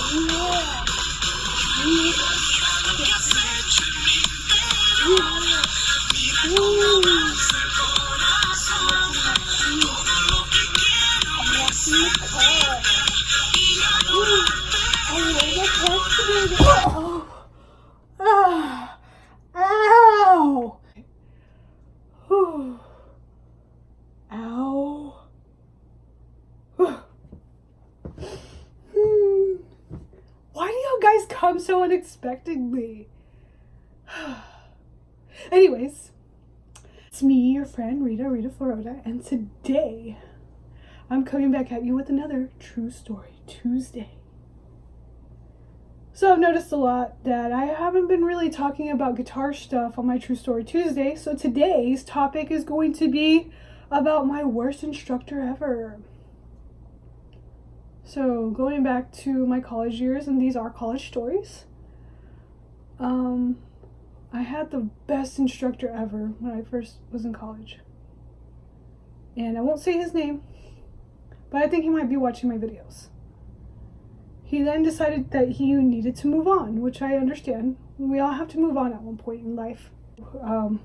Ow! Whew. Ow. Why do you guys come so unexpectedly? Anyways, it's me, your friend, Rita Florida, and today I'm coming back at you with another True Story Tuesday. So I've noticed a lot that I haven't been really talking about guitar stuff on my True Story Tuesday, so today's topic is going to be about my worst instructor ever. So going back to my college years, and these are college stories, I had the best instructor ever when I first was in college. And I won't say his name, but I think he might be watching my videos. He then decided that he needed to move on, which I understand. We all have to move on at one point in life. And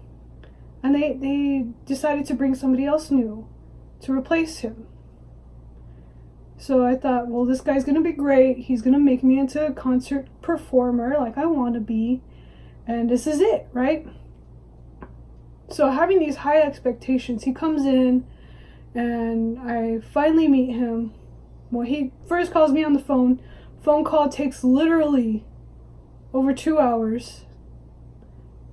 they decided to bring somebody else new to replace him. So I thought, well, this guy's going to be great. He's going to make me into a concert performer like I want to be. And this is it, right? So having these high expectations, he comes in and I finally meet him. Well, he first calls me on the phone. Phone call takes literally over 2 hours.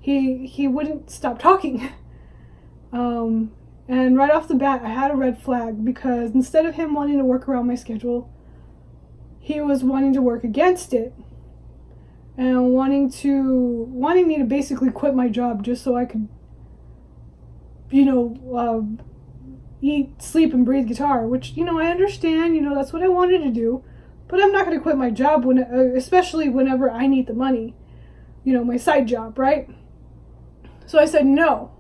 He wouldn't stop talking. And right off the bat, I had a red flag because instead of him wanting to work around my schedule, he was wanting to work against it and wanting me to basically quit my job just so I could, eat, sleep, and breathe guitar, which, I understand, that's what I wanted to do, but I'm not going to quit my job especially whenever I need the money, my side job, right? So I said, no,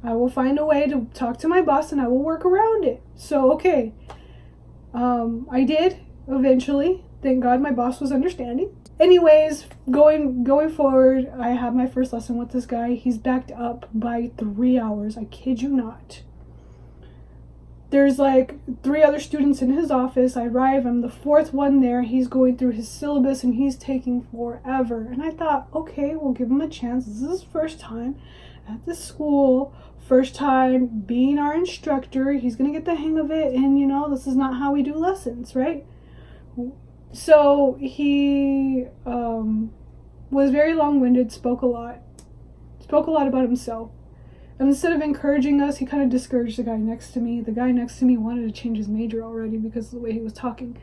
I will find a way to talk to my boss and I will work around it. So, okay, I did eventually. Thank God my boss was understanding. Anyways, going forward, I have my first lesson with this guy. He's backed up by 3 hours. I kid you not. There's like 3 other students in his office. I arrive, I'm the 4th one there. He's going through his syllabus and he's taking forever. And I thought, okay, we'll give him a chance. This is his first time at the school, first time being our instructor. He's gonna get the hang of it, and this is not how we do lessons, right? So he was very long-winded, spoke a lot about himself. And instead of encouraging us, he kind of discouraged the guy next to me. The guy next to me wanted to change his major already because of the way he was talking.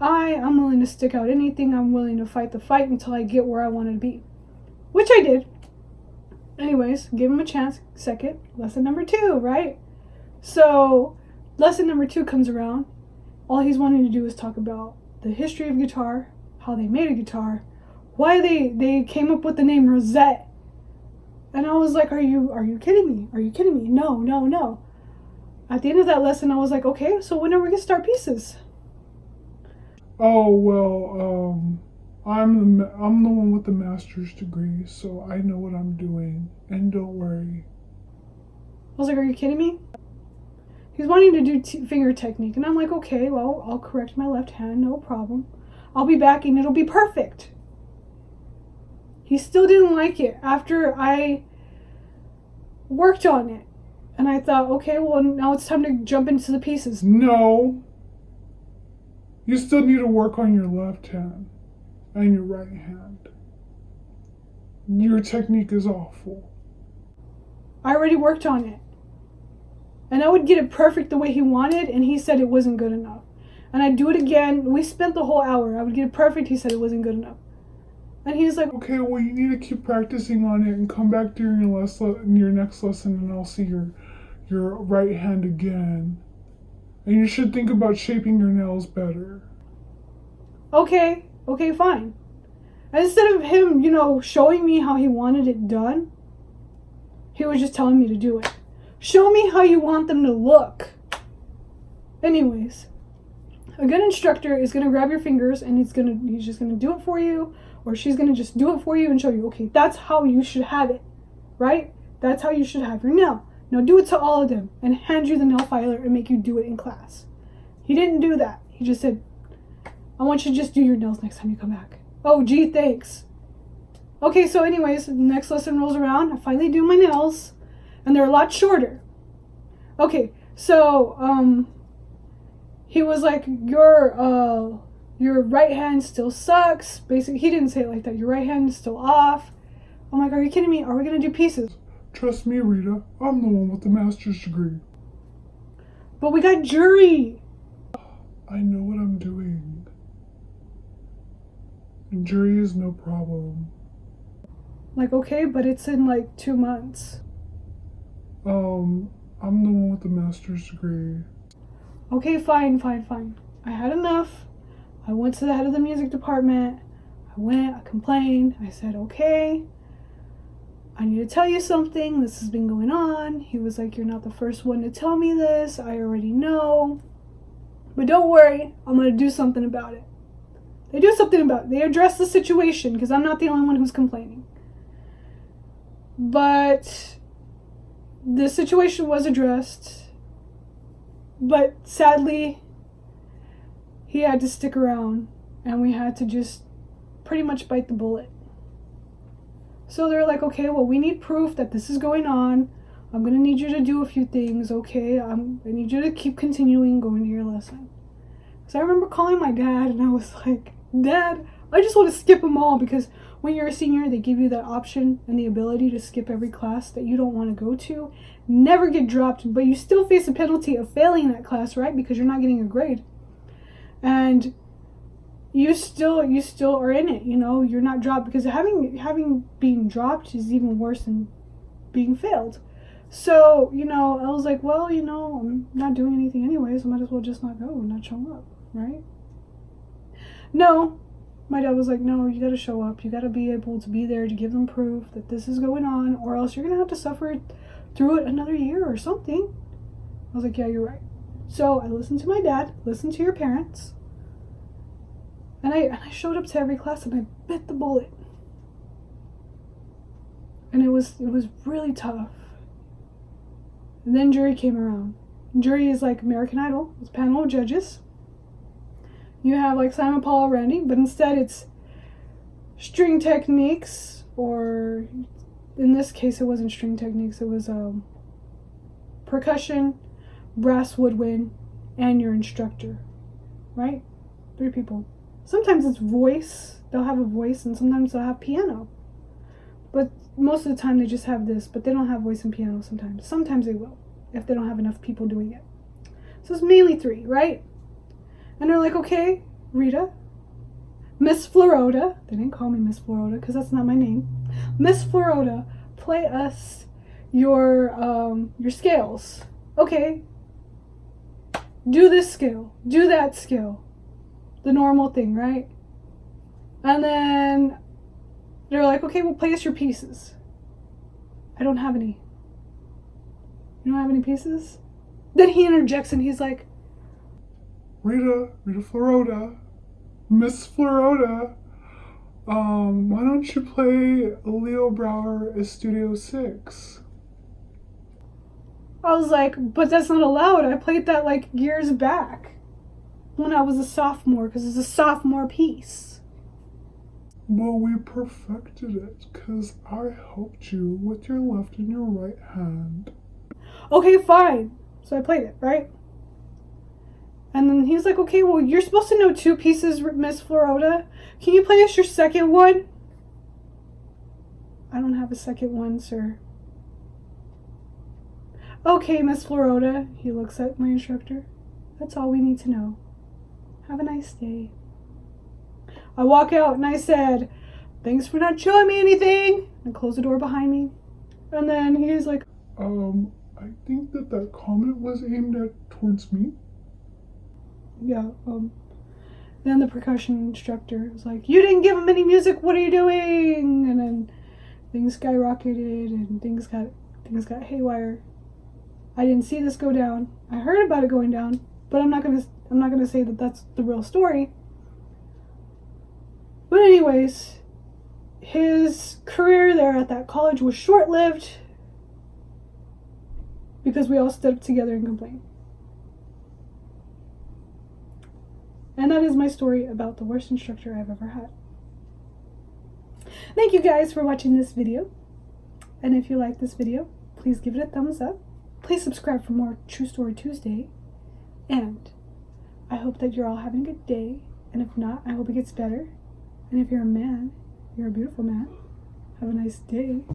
I'm willing to stick out anything. I'm willing to fight the fight until I get where I want to be, which I did. Anyways, give him a chance. Second, lesson number 2, right? So lesson number 2 comes around. All he's wanting to do is talk about the history of guitar, how they made a guitar, why they came up with the name Rosette. And I was like, are you kidding me? Are you kidding me? No. At the end of that lesson, I was like, okay, so when are we gonna start pieces? Oh, well, I'm the one with the master's degree, so I know what I'm doing, and don't worry. I was like, are you kidding me? He's wanting to do finger technique, and I'm like, okay, well, I'll correct my left hand, no problem. I'll be back and it'll be perfect. He still didn't like it after I worked on it. And I thought, okay, well, now it's time to jump into the pieces. No. You still need to work on your left hand and your right hand. Your technique is awful. I already worked on it. And I would get it perfect the way he wanted, and he said it wasn't good enough. And I'd do it again. We spent the whole hour. I would get it perfect. He said it wasn't good enough. And he's like, okay, well, you need to keep practicing on it and come back during your next lesson and I'll see your right hand again. And you should think about shaping your nails better. Okay, fine. And instead of him, showing me how he wanted it done, he was just telling me to do it. Show me how you want them to look. Anyways, A good instructor is going to grab your fingers and he's just going to do it for you, or she's going to just do it for you and show you, okay, that's how you should have it, right? That's how you should have your nail. Now do it to all of them and hand you the nail filer and make you do it in class. He didn't do that. He just said, I want you to just do your nails next time you come back. Oh, gee, thanks. Okay, so anyways, the next lesson rolls around. I finally do my nails, and they're a lot shorter. Okay, so, he was like, your right hand still sucks. Basically, he didn't say it like that. Your right hand is still off. I'm like, are you kidding me? Are we going to do pieces? Trust me, Rita. I'm the one with the master's degree. But we got jury. I know what I'm doing. And jury is no problem. Like, okay, but it's in like 2 months. I'm the one with the master's degree. Okay, fine. I had enough. I went to the head of the music department. I complained. I said, okay, I need to tell you something. This has been going on. He was like, you're not the first one to tell me this. I already know. But don't worry, I'm going to do something about it. They do something about it. They address the situation because I'm not the only one who's complaining. But the situation was addressed. But sadly, he had to stick around and we had to just pretty much bite the bullet. So they're like, okay, well, we need proof that this is going on. I'm going to need you to do a few things, okay? I need you to keep continuing going to your lesson. So I remember calling my dad and I was like, Dad, I just want to skip them all, because when you're a senior, they give you that option and the ability to skip every class that you don't want to go to. Never get dropped, but you still face a penalty of failing that class, right? Because you're not getting a grade. And you still are in it, you know, you're not dropped, because having being dropped is even worse than being failed. So, you know, I was like, well, you know, I'm not doing anything anyways, I might as well just not go and not show up, right? No, my dad was like, no, you gotta show up, you gotta be able to be there to give them proof that this is going on, or else you're gonna have to suffer through it another year or something. I was like, yeah, you're right. So I listened to my dad, listened to your parents, and I showed up to every class and I bit the bullet. And it was really tough. And then jury came around. Jury is like American Idol. It's a panel of judges. You have like Simon, Paul, Randy, but instead it's string techniques, or in this case it wasn't string techniques, it was percussion, brass, woodwind, and your instructor, right? 3 people. Sometimes it's voice, they'll have a voice, and sometimes they'll have piano. But most of the time they just have this, but they don't have voice and piano sometimes. Sometimes they will, if they don't have enough people doing it. So it's mainly 3, right? And they're like, okay, Rita, Miss Florota, they didn't call me Miss Florota because that's not my name. Miss Florota, play us your scales. Okay, do this scale, do that scale. The normal thing, right? And then they're like, okay, well, play us your pieces. I don't have any. You don't have any pieces? Then he interjects and he's like, Rita Florota, Miss Florota, why don't you play Leo Brouwer Studio 6? I was like, but that's not allowed. I played that like years back when I was a sophomore, because it's a sophomore piece. Well, we perfected it because I helped you with your left and your right hand. Okay, fine. So I played it, right? And then he's like, okay, well, you're supposed to know 2 pieces, Miss Florota. Can you play us your second one? I don't have a second one, sir. Okay, Miss Florota. He looks at my instructor. That's all we need to know. Have a nice day. I walk out and I said, thanks for not showing me anything. And I close the door behind me. And then he's like, I think that comment was aimed at towards me. Yeah, then the percussion instructor was like, you didn't give him any music, what are you doing? And then things skyrocketed and things got haywire. I didn't see this go down. I heard about it going down, but I'm not gonna I'm not going to say that that's the real story. But anyways, his career there at that college was short-lived because we all stood up together and complained. And that is my story about the worst instructor I've ever had. Thank you guys for watching this video. And if you like this video, please give it a thumbs up. Please subscribe for more True Story Tuesday. And I hope that you're all having a good day. And if not, I hope it gets better. And if you're a man, you're a beautiful man. Have a nice day.